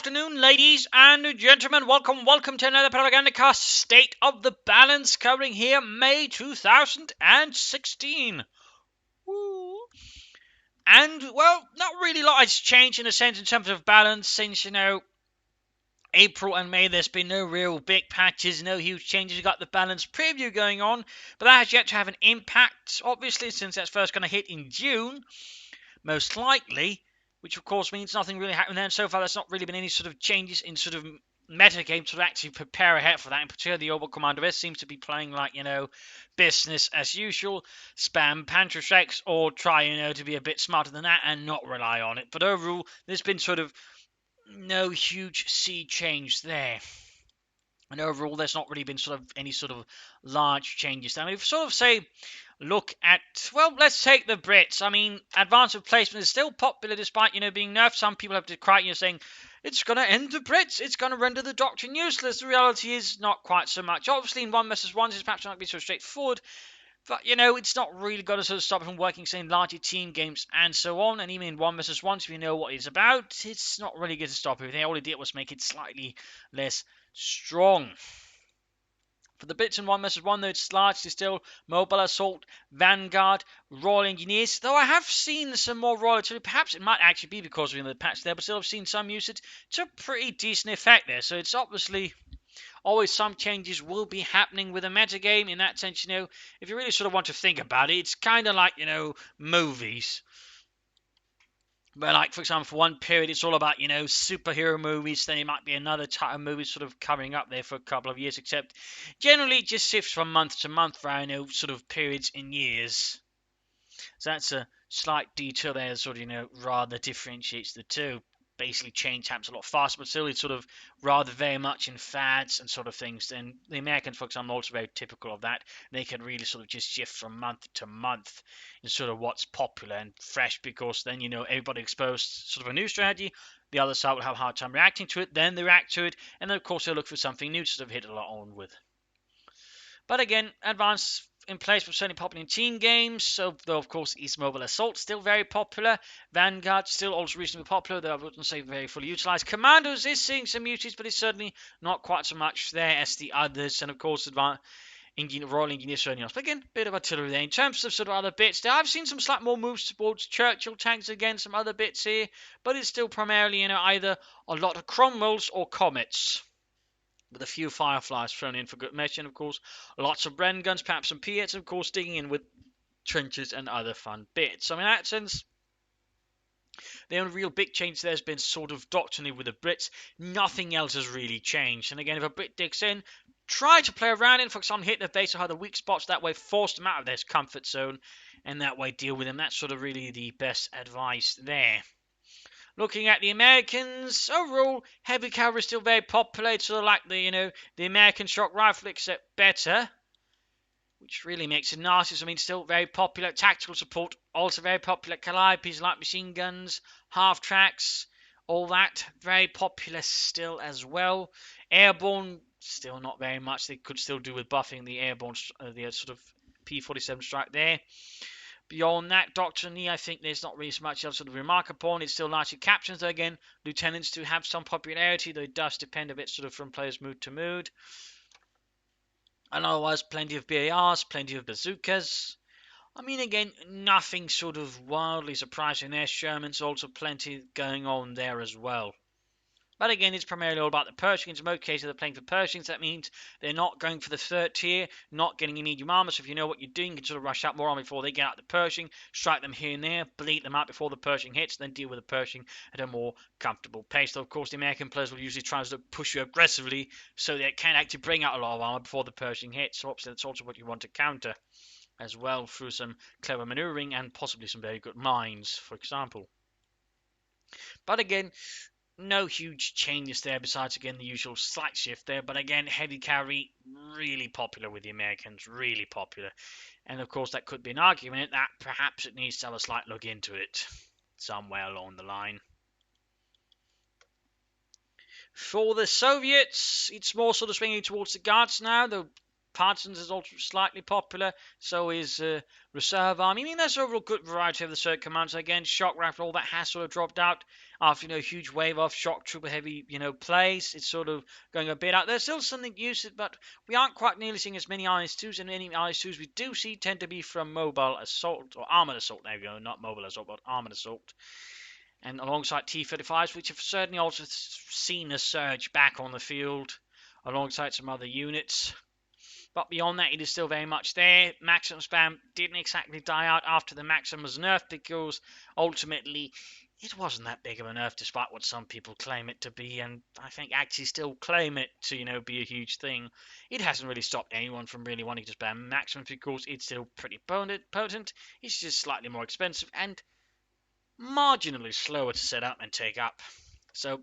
afternoon, ladies and gentlemen. Welcome to another Propagandacast State of the Balance, covering here May 2016. Woo. And, well, not really a lot has changed in a sense in terms of balance since, April and May. There's been no real big patches, no huge changes. You've got the balance preview going on, but that has yet to have an impact, obviously, since that's first going to hit in June, most likely. Which of course means nothing really happened there. And so far, there's not really been any sort of changes in sort of metagame to actually prepare ahead for that. In particular, the Oval Commander S seems to be playing like, business as usual. Spam Panther Strikes or try, to be a bit smarter than that and not rely on it. But overall, there's been sort of no huge sea change there. And overall, there's not really been sort of any sort of large changes. I mean, if sort of say, look at, well, let's take the Brits. I mean, advanced replacement is still popular despite, being nerfed. Some people have decried, saying, it's going to end the Brits. It's going to render the doctrine useless. The reality is not quite so much. Obviously, in 1 versus 1, it's perhaps not going to be so straightforward. But, it's not really going to sort of stop it from working, say, in larger team games and so on. And even in 1 versus 1, if you know what it's about, it's not really going to stop it. All it did was make it slightly less strong. For the Brits in 1 versus 1, though, it's largely still Mobile Assault, Vanguard, Royal Engineers. Though I have seen some more Royal Artillery. Perhaps it might actually be because of the patch there, but still I've seen some usage to a pretty decent effect there. So it's obviously always some changes will be happening with a metagame. In that sense, if you really sort of want to think about it, it's kind of like, movies. Where, like, for example, for one period, it's all about, superhero movies. Then it might be another type of movie sort of coming up there for a couple of years. Except, generally, it just shifts from month to month for, sort of periods in years. So that's a slight detail there that sort of, rather differentiates the two. Basically, change happens a lot faster, but still, it's sort of rather very much in fads and sort of things. And the Americans, for example, are also very typical of that. They can really sort of just shift from month to month in sort of what's popular and fresh, because then, everybody exposed sort of a new strategy. The other side will have a hard time reacting to it. Then they react to it. And then, of course, they'll look for something new to sort of hit a lot on with. But again, advanced in place for certainly popular in team games. So, though, of course, East Mobile Assault still very popular. Vanguard still also reasonably popular, though I wouldn't say very fully utilized. Commandos is seeing some uses, but it's certainly not quite so much there as the others. And, of course, Royal Engineers certainly not. But again, bit of artillery there. In terms of sort of other bits, there I've seen some slight more moves towards Churchill tanks again, some other bits here. But it's still primarily, either a lot of Cromwells or Comets, with a few Fireflies thrown in for good measure, and of course, lots of Bren guns, perhaps some P8s, and of course, digging in with trenches and other fun bits. So in that sense, the only real big change there has been sort of doctrinally with the Brits. Nothing else has really changed. And again, if a Brit digs in, try to play around it, for example, hit their base or have the weak spots, that way force them out of their comfort zone, and that way deal with them. That's sort of really the best advice there. Looking at the Americans, overall, heavy cavalry is still very popular. It's sort of like the American shock rifle, except better, which really makes it nasty. So, I mean, still very popular. Tactical support, also very popular. Calliopes, light machine guns, half tracks, all that, very popular still as well. Airborne, still not very much. They could still do with buffing the airborne, the sort of P-47 strike there. Beyond that, doctrinally, I think there's not really so much else to remark upon. It's still largely captains, though, again, lieutenants do have some popularity, though it does depend a bit sort of from players' mood to mood. And otherwise, plenty of BARs, plenty of bazookas. I mean, again, nothing sort of wildly surprising there. Sherman's also plenty going on there as well. But again, it's primarily all about the Pershings. In most cases, they're playing for Pershings. That means they're not going for the third tier, not getting a medium armor. So if you know what you're doing, you can sort of rush out more armor before they get out the Pershing, strike them here and there, bleed them out before the Pershing hits, then deal with the Pershing at a more comfortable pace. Though, of course, the American players will usually try to push you aggressively so they can actually bring out a lot of armor before the Pershing hits. So obviously, that's also what you want to counter as well through some clever maneuvering and possibly some very good mines, for example. But again, no huge changes there besides, again, the usual slight shift there. But again, heavy cavalry, really popular with the Americans, really popular. And of course, that could be an argument that perhaps it needs to have a slight look into it somewhere along the line. For the Soviets, it's more sort of swinging towards the Guards now, though Partisans is also slightly popular, so is Reserve Army. I mean, there's a overall good variety of the circuit commands. Again, Shock Rifle, all that has sort of dropped out after, a huge wave of Shock Trooper heavy, plays. It's sort of going a bit out. There's still something used, but we aren't quite nearly seeing as many IS-2s, and any IS-2s we do see tend to be from Mobile Assault, or Armored Assault, there we go, not Mobile Assault, but Armored Assault. And alongside T-35s, which have certainly also seen a surge back on the field, alongside some other units. But beyond that, it is still very much there. Maximum spam didn't exactly die out after the Maxim was nerfed, because ultimately it wasn't that big of a nerf despite what some people claim it to be, and I think actually still claim it to, be a huge thing. It hasn't really stopped anyone from really wanting to spam Maxims, because it's still pretty potent. It's just slightly more expensive and marginally slower to set up and take up. So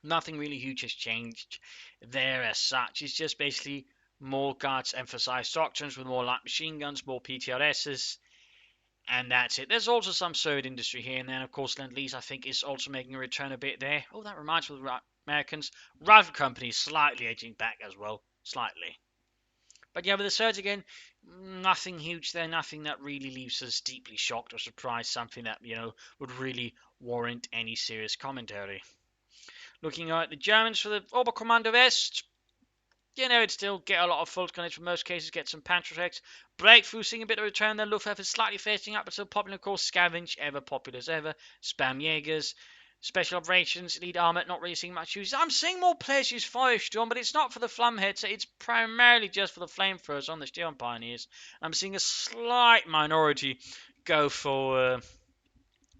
nothing really huge has changed there as such. It's just basically more guards emphasize doctrines with more light machine guns, more PTRSs, and that's it. There's also some third industry here, and then of course Lend-Lease I think is also making a return a bit there. Oh, that reminds me of the Americans. Rifle Company slightly edging back as well, slightly. But yeah, with the surge again, nothing huge there, nothing that really leaves us deeply shocked or surprised, something that, would really warrant any serious commentary. Looking at the Germans for the Oberkommando West, it'd still get a lot of full tonnage for most cases, get some Panzerschrecks. Breakthrough, seeing a bit of return there. Luftwaffe is slightly facing up, but still popular, of course. Scavenge, ever popular as ever. Spam Jaegers. Special Operations, Elite Armor, not really seeing much use. I'm seeing more players use Firestorm, but it's not for the Flumheads, so it's primarily just for the Flamethrowers on the Steel Pioneers. I'm seeing a slight minority go for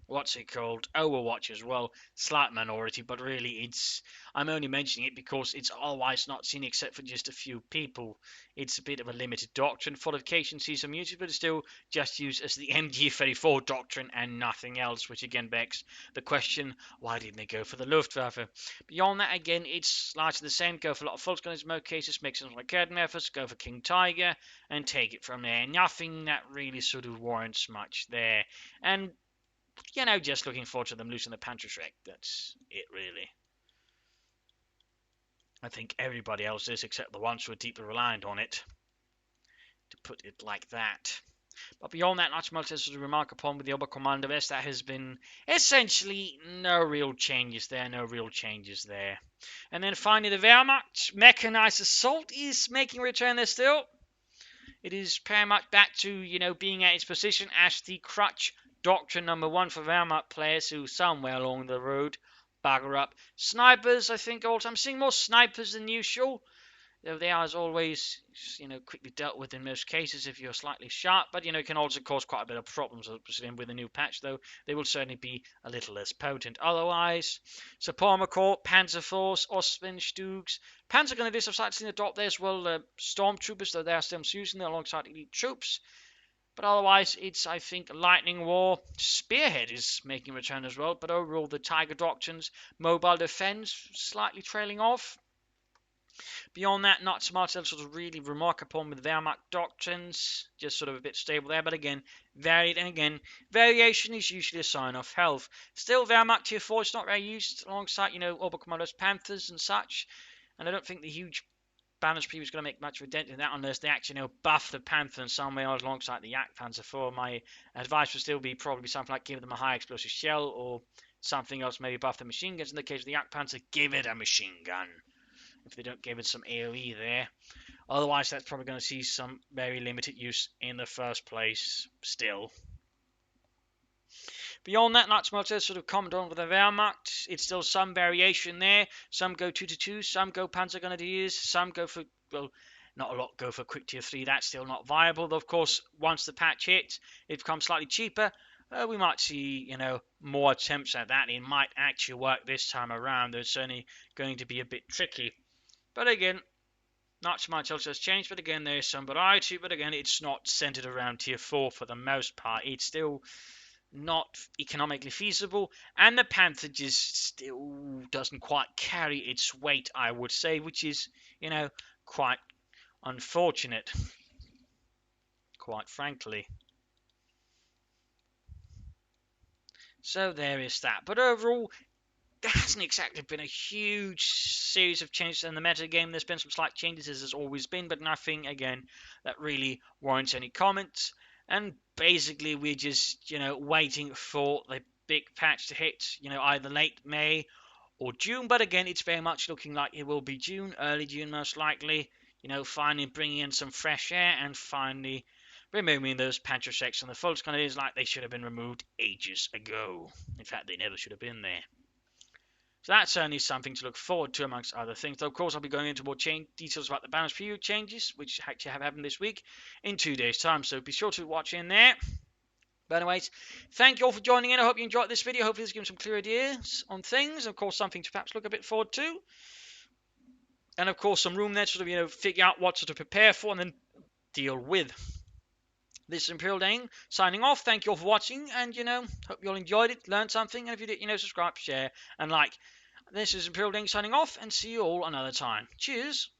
what's it called? Overwatch as well. Slight minority, but really I'm only mentioning it because it's otherwise not seen except for just a few people. It's a bit of a limited doctrine. Fortification sees some usage, but it's still just used as the MG34 doctrine and nothing else, which again begs the question, why didn't they go for the Luftwaffe? Beyond that, again, it's largely the same. Go for a lot of false guns in most cases, make some like curtain efforts, go for King Tiger, and take it from there. Nothing that really sort of warrants much there. And just looking forward to them losing the Panzerschreck. That's it, really. I think everybody else is, except the ones who are deeply reliant on it, to put it like that. But beyond that, not much else to remark upon with the Oberkommando West. That has been essentially no real changes there, And then finally, the Wehrmacht mechanized assault is making a return there still. It is pretty much back to, being at its position as the crutch doctrine number one for Wehrmacht players who somewhere along the road bugger up. Snipers, I think, also. I'm seeing more snipers than usual. Though they are, as always, quickly dealt with in most cases if you're slightly sharp. But, it can also cause quite a bit of problems with the new patch, though. They will certainly be a little less potent. Otherwise, Supreme Corps, Panzer Force, Ostwindstugs. Panzer Grenadiers have slightly adopt there as well. Stormtroopers, though they are still using them alongside elite troops. But otherwise, it's, I think, Lightning War. Spearhead is making a return as well. But overall, the Tiger Doctrines, Mobile Defense, slightly trailing off. Beyond that, not so much else to really remark upon with Wehrmacht Doctrines. Just sort of a bit stable there. But again, varied. And again, variation is usually a sign of health. Still, Wehrmacht Tier 4 is not very used alongside, Oberkommandos Panthers and such. And I don't think the huge balance preview is going to make much of a dent in that unless they actually buff the Panther in some way alongside the Yak Panzer 4. My advice would still be probably something like give them a high explosive shell or something else, maybe buff the machine guns. In the case of the Yak Panzer, give it a machine gun if they don't give it some AoE there. Otherwise, that's probably going to see some very limited use in the first place still. Beyond that, not so much else sort of comment on with the Wehrmacht. It's still some variation there. Some go 2-2, some go Panzer Grenadiers, some go for, well, not a lot go for quick tier 3. That's still not viable. Though, of course, once the patch hits, it becomes slightly cheaper. We might see, more attempts at that. It might actually work this time around. Though it's certainly going to be a bit tricky. But again, not so much else has changed. But again, there's some variety. But again, it's not centered around tier 4 for the most part. It's still not economically feasible, and the Panther just still doesn't quite carry its weight, I would say, which is, quite unfortunate, quite frankly. So there is that. But overall, there hasn't exactly been a huge series of changes in the meta game. There's been some slight changes, as there's always been, but nothing, again, that really warrants any comments. And basically, we're just, waiting for the big patch to hit, either late May or June. But again, it's very much looking like it will be June, early June most likely. Finally bringing in some fresh air and finally removing those patch effects on the false candidates like they should have been removed ages ago. In fact, they never should have been there. So that's certainly something to look forward to, amongst other things. Though, of course, I'll be going into more details about the balance preview changes, which actually have happened this week, in 2 days' time. So be sure to watch in there. But anyways, thank you all for joining in. I hope you enjoyed this video. Hopefully, it's given some clear ideas on things. Of course, something to perhaps look a bit forward to. And of course, some room there to sort of, figure out what to prepare for and then deal with. This is Imperial Dane signing off. Thank you all for watching, and hope you all enjoyed it, learned something, and if you did, subscribe, share, and like. This is Imperial Dane signing off, and see you all another time. Cheers.